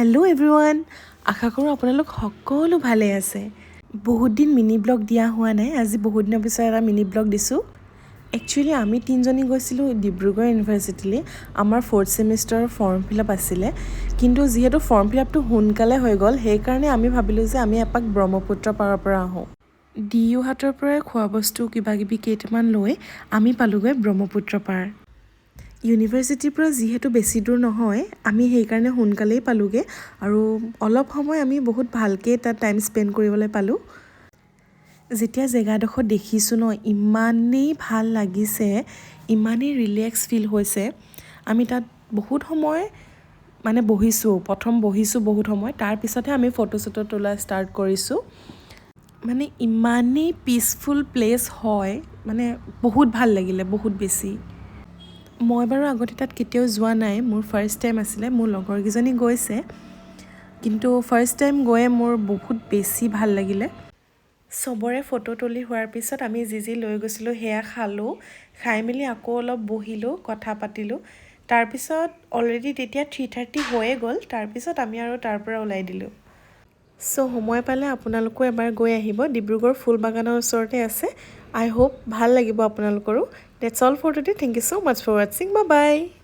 Hello' everyone, আশা কৰোঁ আপোনালোক সকলো ভালে আছে। বহুত দিন মিনি ব্লগ দিয়া হোৱা নাই, আজি বহুত দিনৰ পিছত এটা মিনি ব্লগ দিছোঁ। একচুৱেলি আমি তিনিজনী গৈছিলোঁ ডিব্ৰুগড় ইউনিভাৰ্চিটিলৈ। আমাৰ 4th ছেমিষ্টাৰৰ ফৰ্ম ফিল আপ আছিলে, কিন্তু যিহেতু ফৰ্ম ফিল আপটো সোনকালে হৈ গ'ল, সেইকাৰণে আমি ভাবিলোঁ যে আমি এপাক ব্ৰহ্মপুত্ৰ পাৰৰ পৰা আহোঁ। DU হাটৰ পৰাই খোৱা বস্তু কিবাকিবি কেইটামান লৈ আমি পালোঁগৈ ব্ৰহ্মপুত্ৰ পাৰ। ইউনিভাৰ্চিটিৰ পৰা যিহেতু বেছি দূৰ নহয়, আমি সেইকাৰণে সোনকালেই পালোঁগৈ আৰু অলপ সময় আমি বহুত ভালকৈ তাত টাইম স্পেণ্ড কৰিবলৈ পালোঁ। যেতিয়া জেগাডোখৰ দেখিছোঁ ন, ইমানেই ভাল লাগিছে, ইমানেই ৰিলেক্স ফিল হৈছে। আমি তাত বহুত সময় প্ৰথম বহিছোঁ বহুত সময়, তাৰপিছতহে আমি ফটো চটো তোলা ষ্টাৰ্ট কৰিছোঁ। মানে ইমানেই পিচফুল প্লেচ হয়, মানে বহুত ভাল লাগিলে, বহুত বেছি। মই বাৰু আগতে তাত কেতিয়াও যোৱা নাই, মোৰ ফাৰ্ষ্ট টাইম আছিলে। মোৰ লগৰকেইজনী গৈছে, কিন্তু ফাৰ্ষ্ট টাইম গৈয়ে মোৰ বহুত বেছি ভাল লাগিলে। চবৰে ফটো তুলি হোৱাৰ পিছত আমি যি লৈ গৈছিলোঁ সেয়া খালোঁ। খাই মেলি আকৌ অলপ বহিলোঁ, কথা পাতিলোঁ। তাৰপিছত অলৰেডি তেতিয়া 3:30 হৈয়ে গ'ল। তাৰপিছত আমি আৰু তাৰ পৰা ওলাই দিলোঁ। সময় পালে আপোনালোকো এবাৰ গৈ আহিব। ডিব্ৰুগড় ফুলবাগানৰ ওচৰতে আছে। আই হোপ ভাল লাগিব আপোনালোকৰো। That's all for today. Thank you so much for watching. Bye bye.